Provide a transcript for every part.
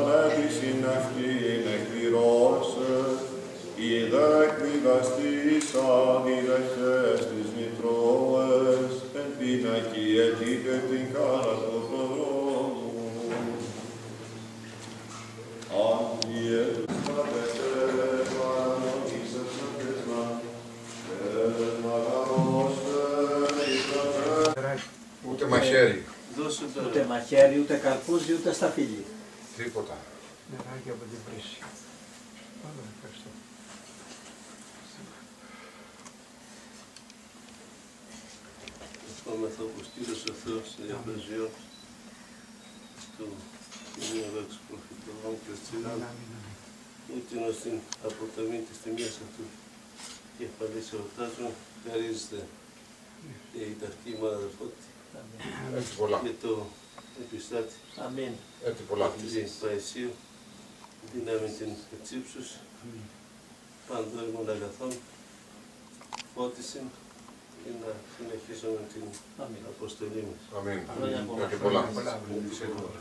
τον έτησιν αυτήν εκπληρώσ, είδε εκμηγαστήσαν οι δεχτές της μητρώες, εν πίνακη ετήπε την κάρα του προδρόμου. Άγιε, ούτε μαχαίρι. Ούτε μαχαίρι, ούτε καρπούζι, ούτε σταφύλι. Τίποτα. Νεράκι από την πρύση. Πάρα ευχαριστώ. Ευχόμεθα πως Κύριος ο Θεός στην διαπρεσβειό του Κυρίου Ευέξου Προφητών και Τσιράν ούτιν ως την αποταμή της τιμίας αυτού κεφαλής εορτάζουν χαρίζεται και η ταυτήμα αδερφότη Έτσι πολλά. και το επιστάτη Αμήν. Έτσι πολλά. της Παϊσίου δύναμη την εξύψους παντόριμων αγαθών φώτισιν για να συνεχίσουμε την αποστολή μας. Αμήν. Χρόνια πολλά. Έτσι πολλά.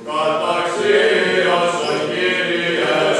Καταξίως ο Κύριε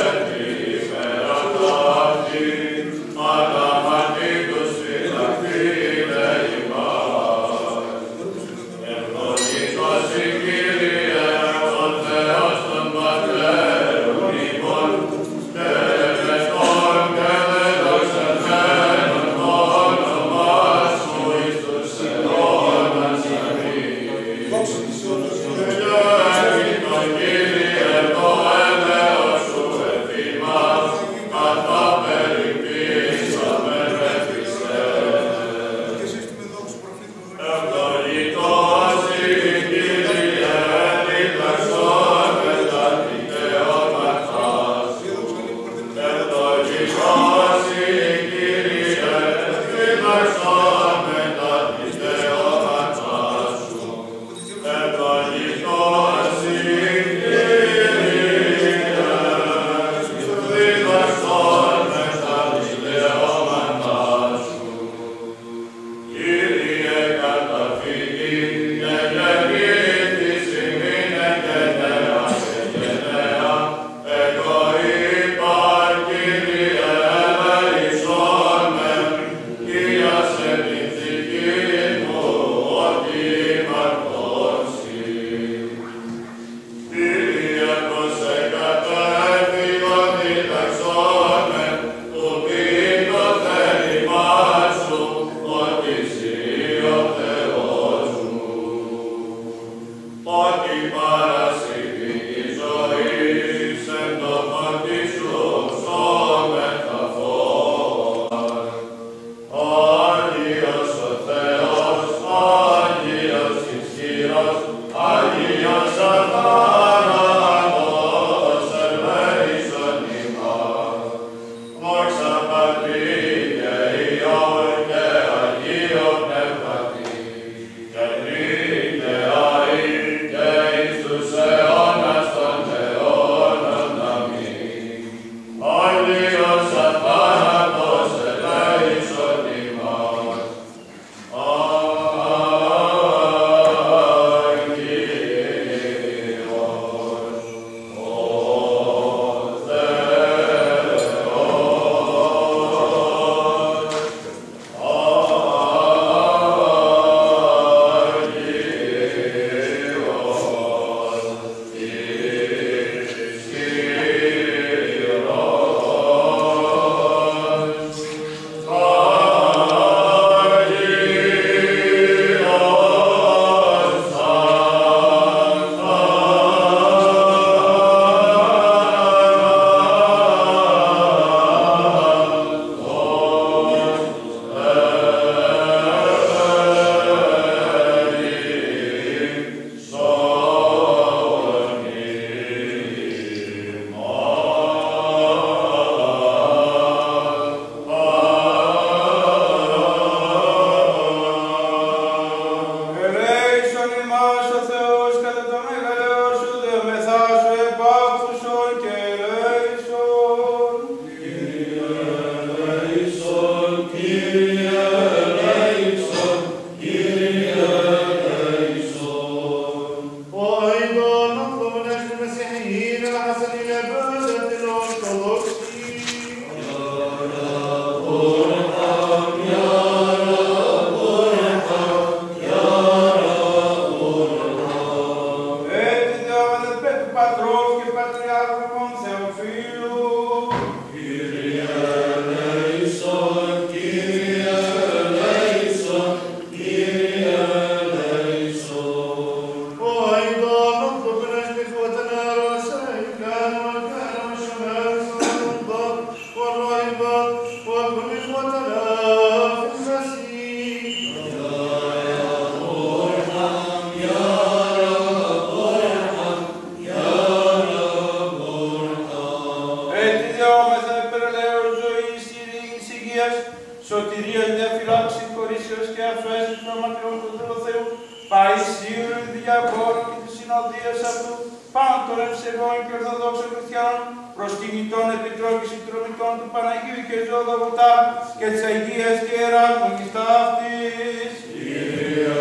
σωτηρίας διαφυλάξης, κορίσεως και αφέσης πνευματιών του Θεού, Παϊσίου Διακόρου και της συνοδείας αυτού, πάνω των ευσεβών και ορθοδόξων χριστιανών, προσκυνητών επιτρόπης συντρομητών του Παναγίου και Ζωοδοβουτά και της Αγίας και Ιεράς Μονής ταύτης. Κύριε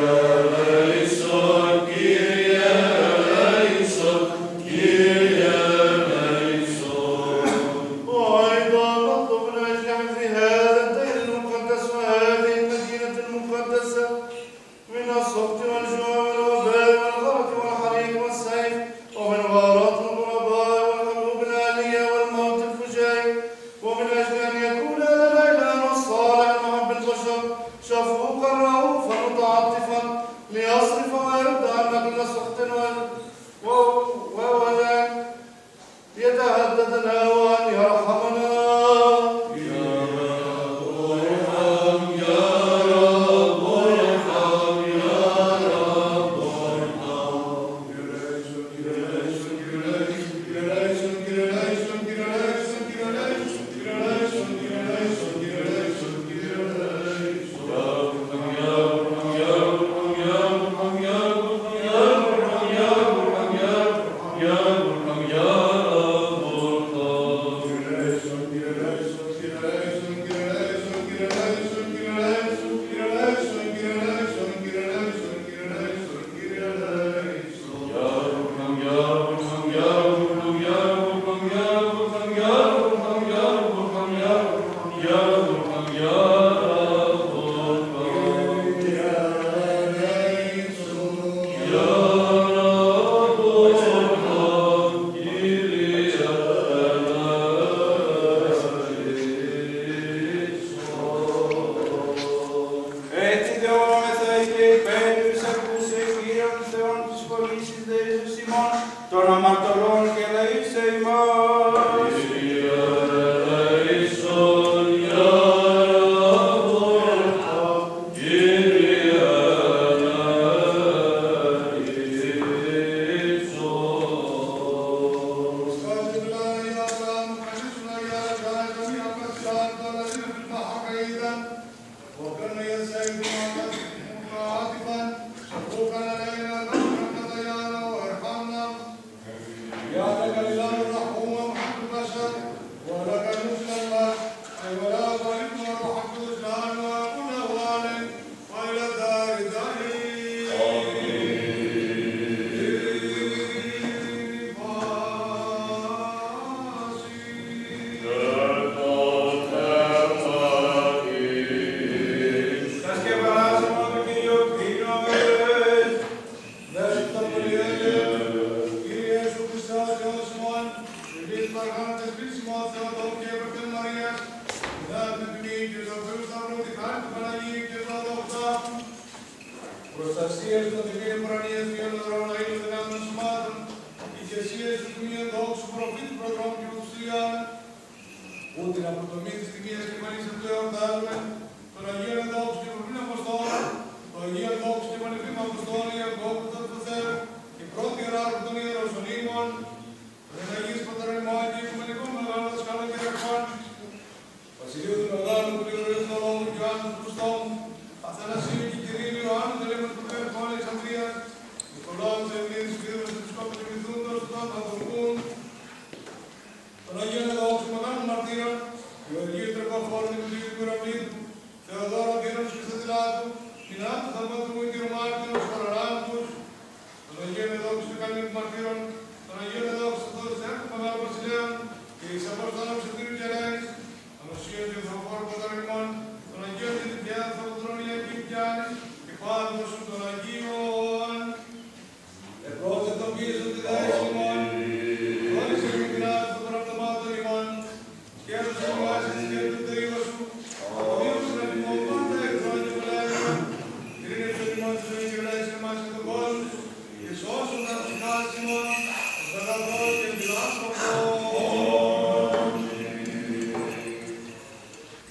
ελέησον, Κύριε ελέησον, Κύριε ελέησον. وأيضا نطلب من أجل حفظ هذا الدين المقدس وهذه المدينة المقدسة من السخط والجوع والوباء والغرق والحريق والسيف ومن غارات الغرباء والحروب الآلية والموت الفجائي، ومن أجل أن يكون لنا الإله الصالح محب البشر شفوقا رؤوفا متعاطفا ليصرف ويرد عنا كل سخط ووجع يتهددنا وأن يرحمنا.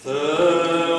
Θεέ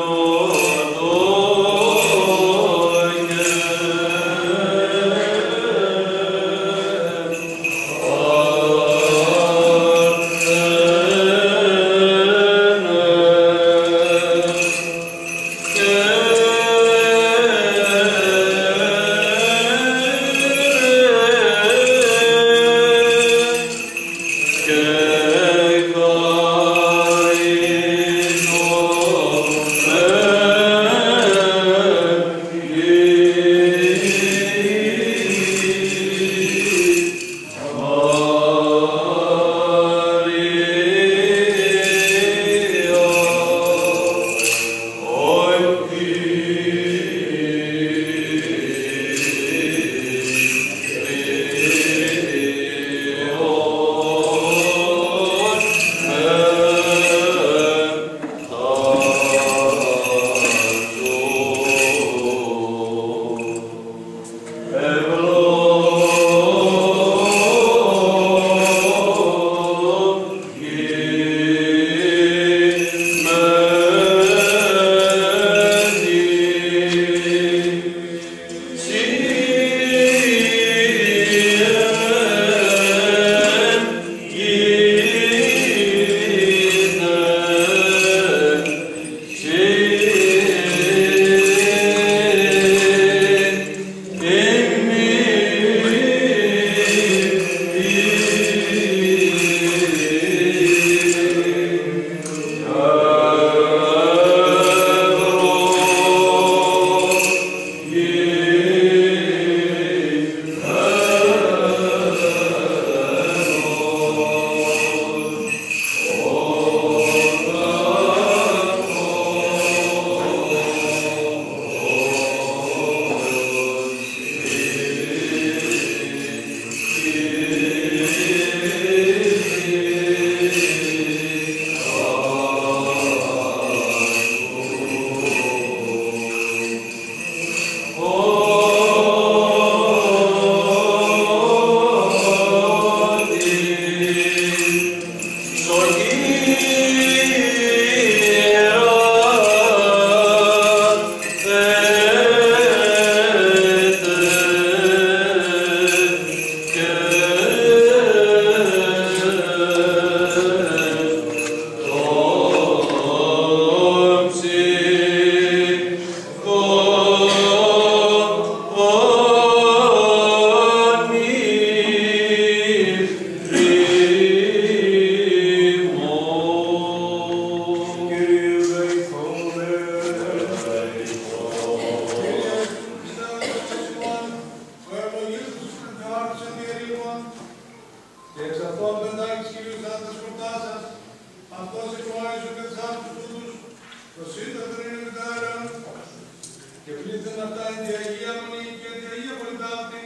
Ήρθαν αυτά η Αγία Μονή και η Αγία Πολυτάφτη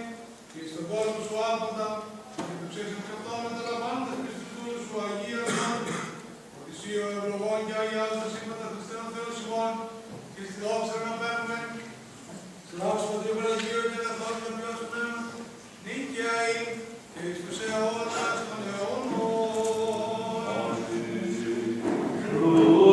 και στον κόσμο σου άπαντα και το ξεσυντρεπτώμετα λαμβάνοντας Χριστούς σου Αγία Μονή, ότι εσύ ο ευλογών και αγιάζοντας είπατε Χριστέων Θεός ημών και στη δόξα να παίρνουμε, στην δόξα του Θεοπραγίου και τα δόξα του Θεός Πνεύμα, νίκαια και εις τους αιώνας των αιώνων. Oh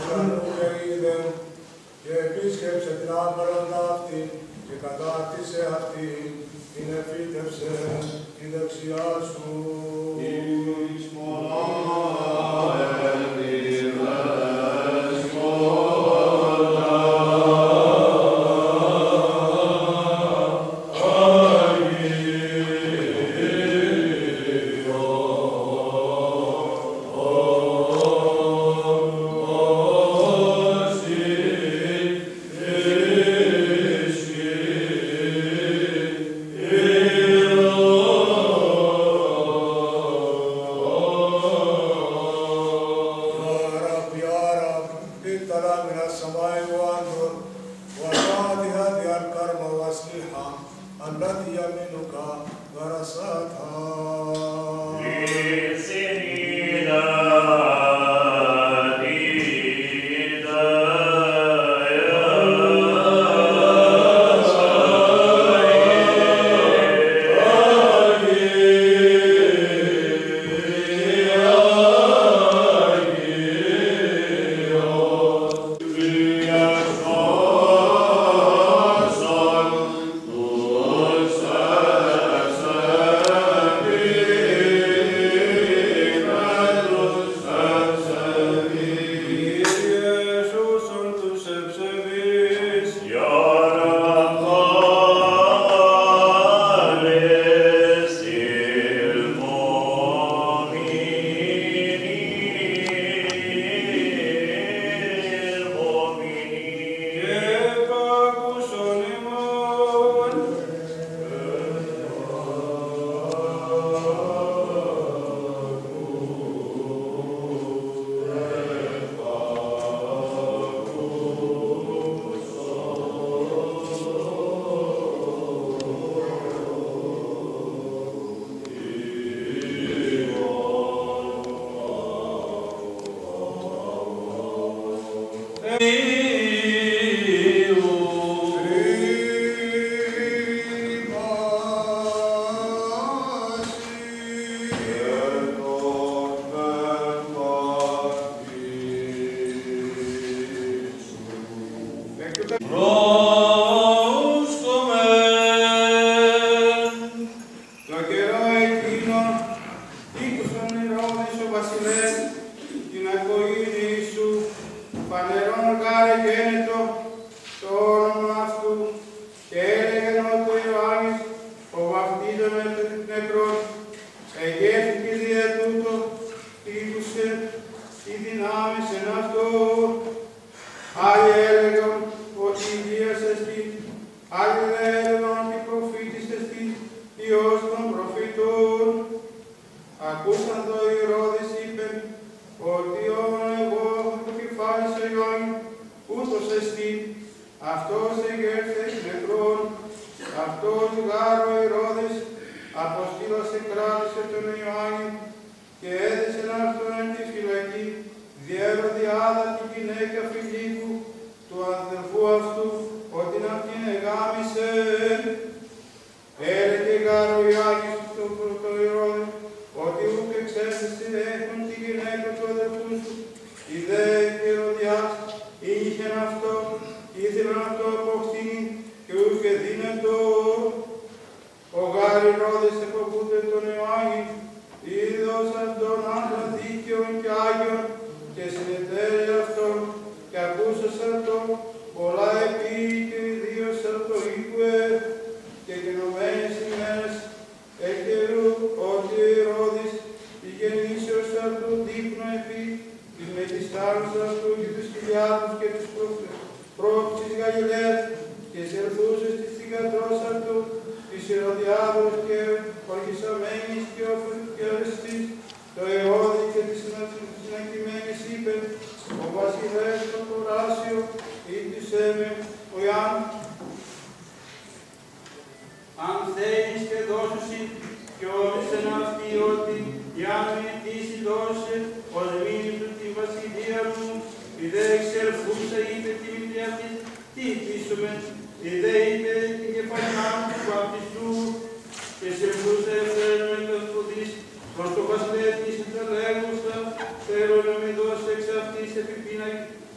ουρανού και είδε, και επίσκεψε την άπαροντα αυτή, και κατάρτισε αυτή, την εφύτευσε τη δεξιά σου.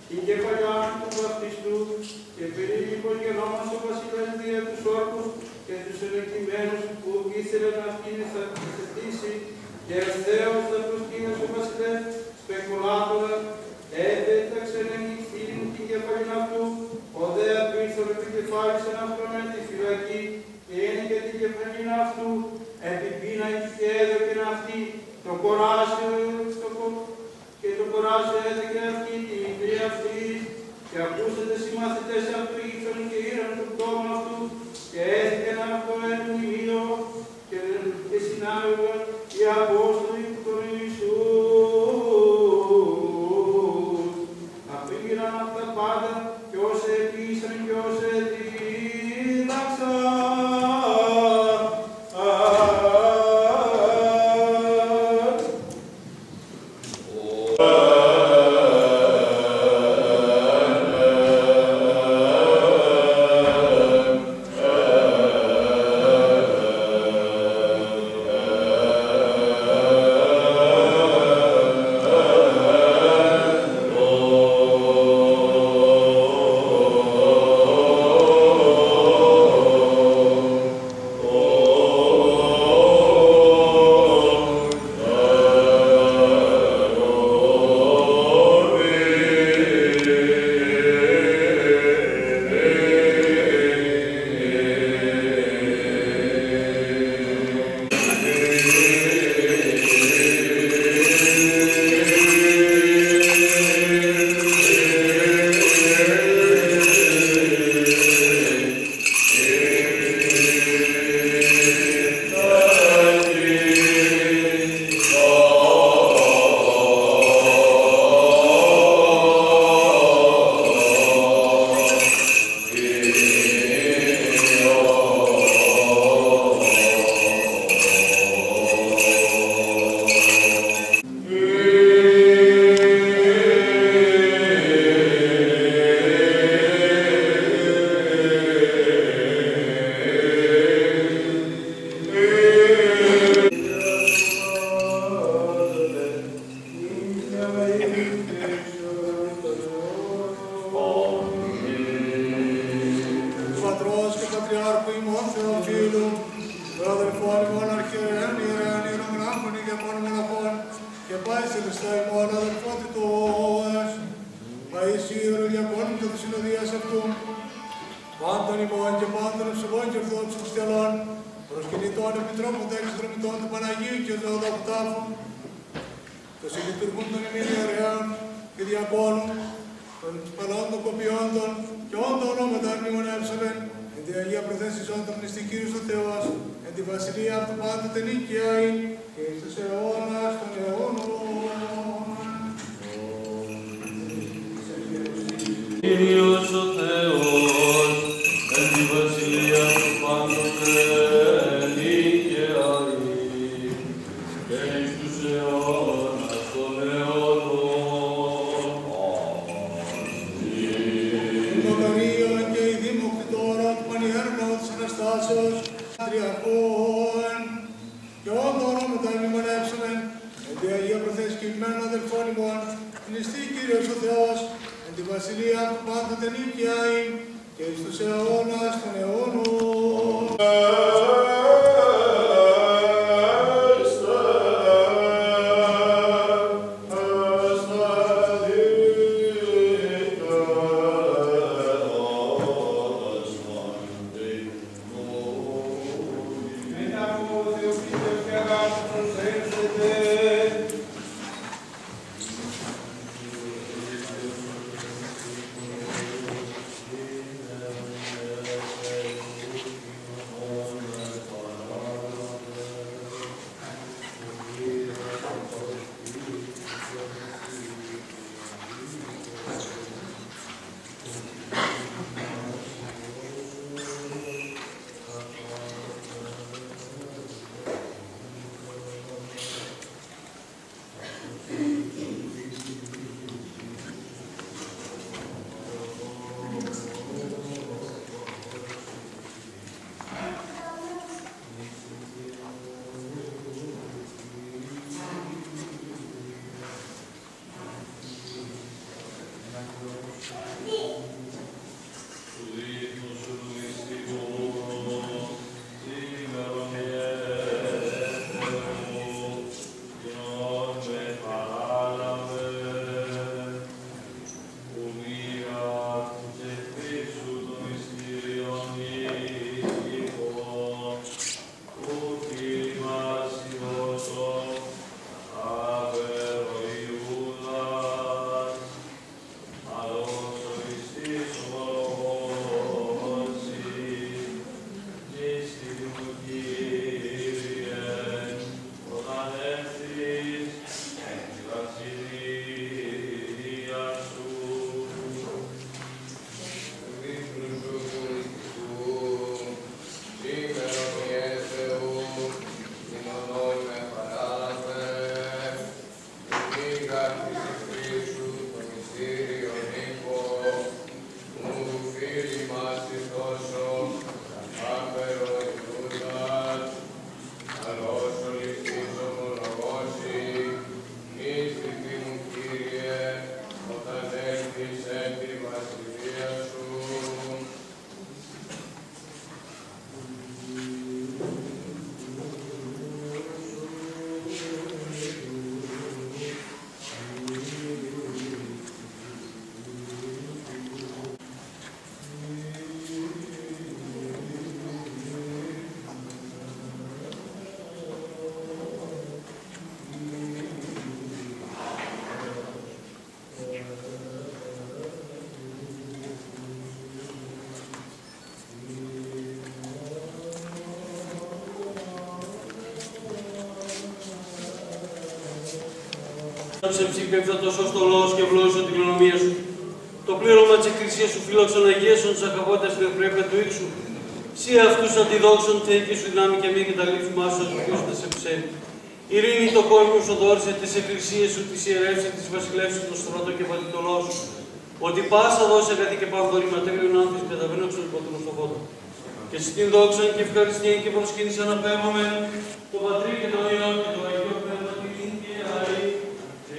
την κεφαλιά του βαπτιστού και περίληπον γενόμας ο βασιλεύς δια τους όρκους και τους ελεγχημένους που ήθελε να αυτήν εθετήσει και ευθέως θα προσκύνες ο βασιλεύς σπεκουλάτορα έταξε ελεγχηθήν την κεφαλήν αυτού ο δε απήρθον επικεφάλισαν αυτόν εν τη φυλακή και είναι και την κεφαλήν αυτού επιπίναγε και έδωκεν αυτή το κοράσιο και το κοράσιο έδωκε αυτή την ιδρία αυτή και ακούσατε συμμαθητές αυτού ήρθαν και ήραν το πτώμα αυτού και έθηκεν αυτό εν μνημείο και συνάλλογαν οι Απόστολοι του τον Ιησούς. Απήγηραν αυτά πάντα και όσοι επίσαν και όσοι δίδαξαν. Σε ψυχεύθατος ως το λόγος και ευλόγησον την κληρονομία σου. Το πλήρωμα της Εκκλησίας σου φύλαξον αγίασον της ακαβότητας στην ευπρέπεια του οίκου σου. Σύ αυτούς αντιδόξων θεϊκή σου δυνάμει και μη καταλήψου μάσος που πούσετε σε ψεύει. Ειρήνη το κόσμο σου δόρισε τις εκκλησίες σου, τις ιερεύσεις, τις βασιλεύσεις, το στρατό και πατητολό σου. Ότι πάσα δώσε αγαθή και πανδόρη ματέριον άνθης μεταβαίνωξον υπό τον οφθοχότο. Και στην δόξα και ευχαριστία και προσκύνηση αναπέμβαμε το Πατρί και το Υιό και το Αγίο Πνεύμα και Άη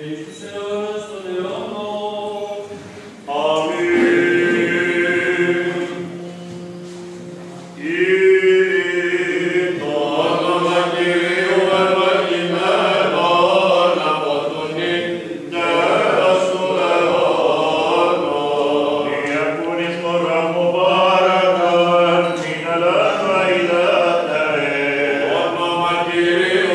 και εις τους αιώνας των αιώνων. Αμήν. Το όνομα Κυρίου ευλογημένον από τον ύκτερος του αιώνων. Διακούνης μωρά μου παρακάν, μην ελέγχα ηλέτε. Το όνομα Κυρίου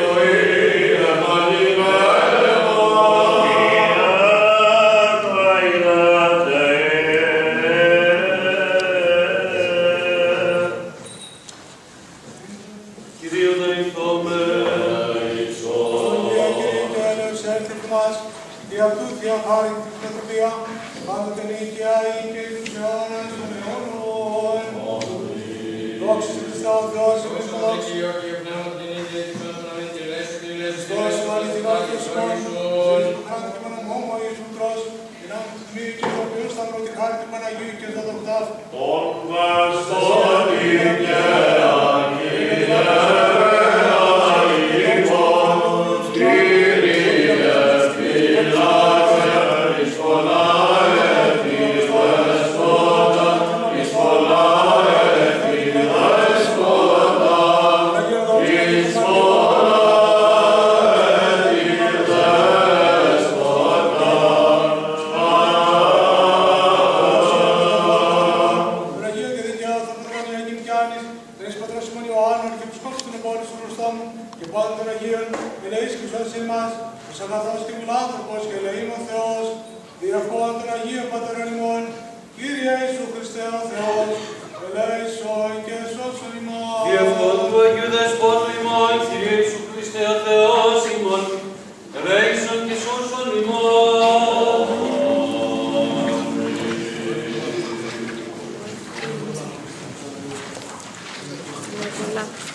Πολλά.